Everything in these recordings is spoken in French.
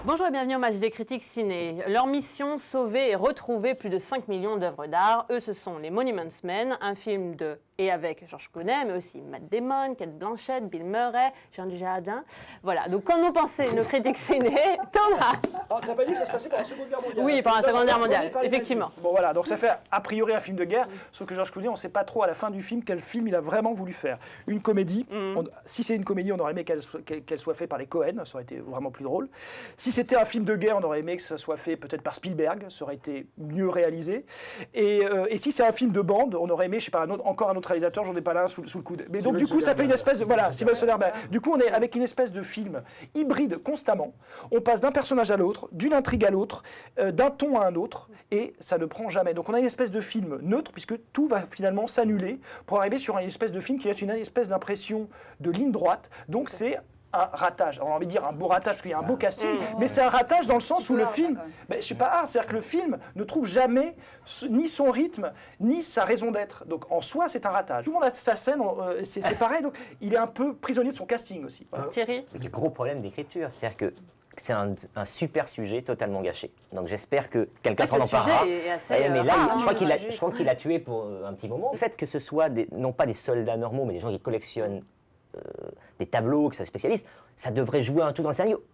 Bonjour et bienvenue au Match des critiques ciné. Leur mission, sauver et retrouver plus de 5 millions d'œuvres d'art. Eux, ce sont les Monuments Men, un film de et avec George Clooney, mais aussi Matt Damon, Cate Blanchett, Bill Murray, Jean Dujardin. Voilà, donc qu'en ont pensé nos critiques ciné? Thomas. Alors, t'as pas dit que ça se passait pendant la Seconde Guerre mondiale? Oui, pendant la Seconde Guerre mondiale, effectivement. Bon voilà, donc ça fait a priori un film de guerre, sauf que George Clooney, on ne sait pas trop à la fin du film quel film il a vraiment voulu faire. Une comédie, si c'est une comédie, on aurait aimé qu'elle soit faite par les Cohen, ça aurait été vraiment plus drôle. Si c'était un film de guerre, on aurait aimé que ça soit fait peut-être par Spielberg, ça aurait été mieux réalisé. Et si c'est un film de bande, on aurait aimé, je sais pas, encore un autre réalisateur, j'en ai pas là sous le coude. Mais donc du coup, ça fait une espèce de... Voilà, Steven Soderbergh. Du coup, on est avec une espèce de film hybride constamment. On passe d'un personnage à l'autre, d'une intrigue à l'autre, d'un ton à un autre, et ça ne prend jamais. Donc on a une espèce de film neutre, puisque tout va finalement s'annuler pour arriver sur une espèce de film qui a une espèce d'impression de ligne droite. Donc c'est un ratage. Alors, on a envie de dire un beau ratage parce qu'il y a un beau casting, mais c'est un ratage dans le sens où le film, je sais pas, c'est-à-dire que le film ne trouve jamais ni son rythme, ni sa raison d'être. Donc en soi, c'est un ratage. Tout le monde a sa scène, c'est pareil, donc il est un peu prisonnier de son casting aussi. Voilà. Thierry? Le gros problème d'écriture, c'est-à-dire que c'est un super sujet totalement gâché. Donc j'espère que quelqu'un s'en emparera. Mais là, je crois qu'il a tué pour un petit moment. Le fait que ce soit non pas des soldats normaux, mais des gens qui collectionnent des tableaux, que ça spécialiste, ça devrait jouer un tout dans le scénario.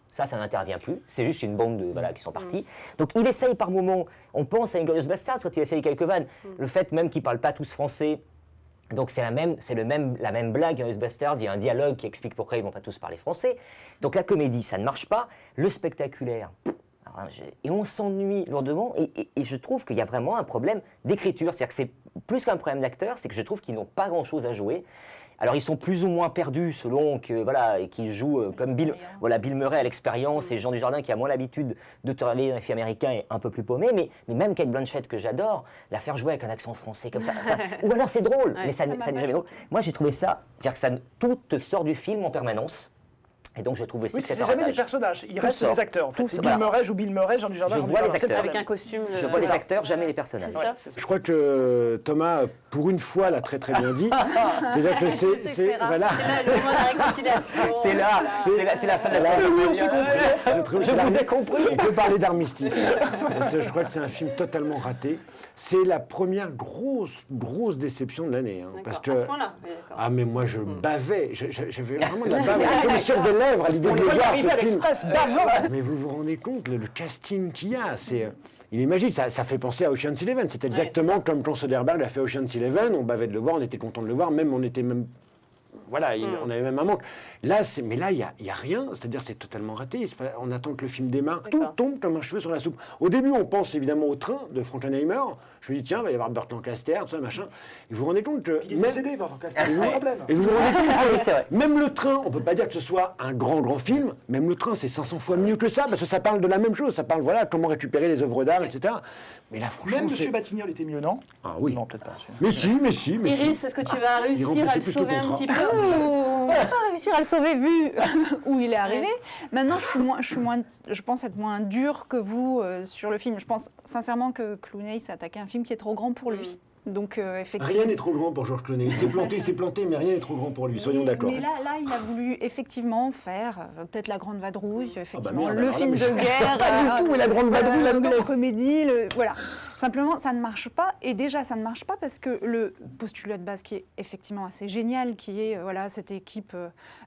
Ça n'intervient plus. C'est juste une bande qui sont partis. Donc il essaye par moments. On pense à Inglourious Basterds quand il essaye quelques vannes. Le fait même qu'ils ne parlent pas tous français. Donc c'est la même blague, Inglourious Basterds. Il y a un dialogue qui explique pourquoi ils ne vont pas tous parler français. Donc la comédie, ça ne marche pas. Le spectaculaire, et on s'ennuie lourdement. Et je trouve qu'il y a vraiment un problème d'écriture. C'est-à-dire que c'est plus qu'un problème d'acteur, c'est que je trouve qu'ils n'ont pas grand-chose à jouer. Alors ils sont plus ou moins perdus selon et qu'ils jouent comme Bill Murray à l'expérience et Jean Dujardin qui a moins l'habitude de travailler dans les films américains est un peu plus paumé, mais même Cate Blanchett que j'adore, la faire jouer avec un accent français comme ça, ou alors c'est drôle, mais ça n'est jamais drôle. Moi j'ai trouvé ça, c'est-à-dire que tout te sort du film en permanence. Et donc je trouve aussi que c'est jamais des personnages, il reste des acteurs. En fait. Bill Murray joue Bill Murray, Jean Dujardin, je vois les acteurs avec un costume. Je vois les acteurs, jamais les personnages. Je crois que Thomas, pour une fois, l'a très bien dit. C'est-à-dire que c'est voilà. C'est là le moment de la réconciliation. C'est la fin de la soirée. Je vous ai compris. On peut parler d'armistice. Je crois que c'est un film totalement raté. C'est la première grosse déception de l'année. Parce que mais moi je bavais, j'avais vraiment de la bave. Je me sur des lèvres à l'idée de voir ce film. Mais vous vous rendez compte, le casting qu'il y a, il est magique, ça fait penser à Ocean's Eleven. C'est exactement comme quand Soderbergh a fait Ocean's Eleven, on bavait de le voir, on était content de le voir, on était même... Voilà, on avait même un manque. Là, il n'y a rien, c'est-à-dire c'est totalement raté. On attend que le film démarre, tout tombe comme un cheveu sur la soupe. Au début, on pense évidemment au train de Frankenheimer. Je me dis, tiens, il va y avoir Burt Lancaster, tout ça, machin. Et vous vous rendez compte que... Il est décédé, Burt Lancaster, c'est un problème. Et vous vous rendez compte que même le train, on ne peut pas dire que ce soit un grand film, même le train, c'est 500 fois mieux que ça, parce que ça parle de la même chose, ça parle, comment récupérer les œuvres d'art, etc. Mais là, franchement, même Monsieur Batignolles était mieux, non? Ah oui. Non, peut-être pas. Mais si. Iris, est-ce que tu vas réussir à le sauver un petit peu? On va pas réussir à le sauver vu où il est arrivé. Maintenant, je pense être moins dure que vous sur le film. Je pense sincèrement que Clooney s'est attaqué à un film qui est trop grand pour lui. Donc, effectivement... Rien n'est trop grand pour George Clooney. Il s'est planté, mais rien n'est trop grand pour lui, soyons d'accord. Mais là, il a voulu effectivement faire peut-être La Grande Vadrouille, effectivement, le film de guerre. Pas du tout, la Grande Vadrouille, la comédie, voilà. Simplement, ça ne marche pas. Et déjà, ça ne marche pas parce que le postulat de base qui est effectivement assez génial, qui est cette équipe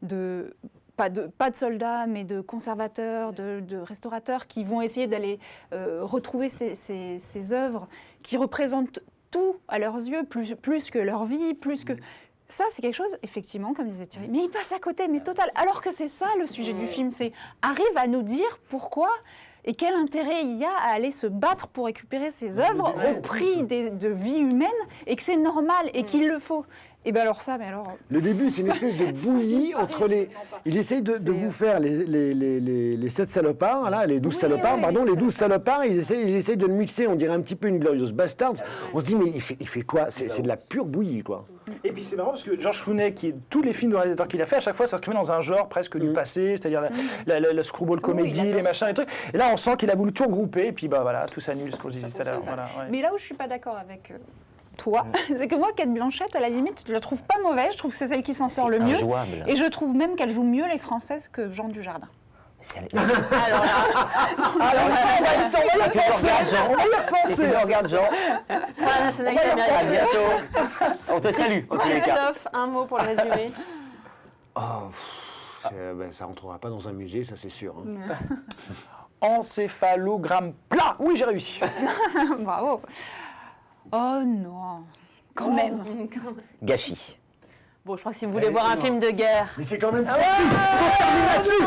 de... Pas de soldats, mais de conservateurs, de restaurateurs qui vont essayer d'aller retrouver ces œuvres qui représentent tout à leurs yeux, plus que leur vie, plus que... Ça, c'est quelque chose, effectivement, comme disait Thierry, mais il passe à côté, mais total. Alors que c'est ça le sujet du film, c'est arrive à nous dire pourquoi et quel intérêt il y a à aller se battre pour récupérer ces œuvres au prix de vie humaine et que c'est normal et qu'il le faut. Et bien alors ça, mais alors... Le début, c'est une espèce de bouillie entre les... Il essaye de vous faire les 7 salopards, là, les 12 salopards, pardon, les 12 salopards, il essaye de le mixer, on dirait un petit peu une Glorious Bastards. On se dit, mais il fait quoi? C'est de la pure bouillie, quoi. Et puis c'est marrant parce que George Clooney, tous les films de réalisateur qu'il a fait, à chaque fois s'inscrivait dans un genre presque du passé, c'est-à-dire la screwball comédie, les machins, les trucs. Et là, on sent qu'il a voulu tout regrouper, et puis voilà, tout s'annule, ce qu'on disait tout à l'heure. Voilà, mais là où je suis pas d'accord avec toi, c'est que moi, Cate Blanchett, à la limite, je la trouve pas mauvaise, je trouve que c'est celle qui s'en sort le mieux. Et je trouve même qu'elle joue mieux les Françaises que Jean Dujardin. Alors là, on va y repenser. Regarde Jean. Pour la nationalité américaine. À bientôt. On te salue. En tous les cas. Christophe, un mot pour le résumer. Ça rentrera pas dans un musée, ça c'est sûr. Hein. Encéphalogramme plat. Oui, j'ai réussi. Bravo. Oh non, quand même. Gâchis. Bon, je crois que si vous voulez voir un film de guerre... Mais c'est quand même trop triste pour terminer là-dessus.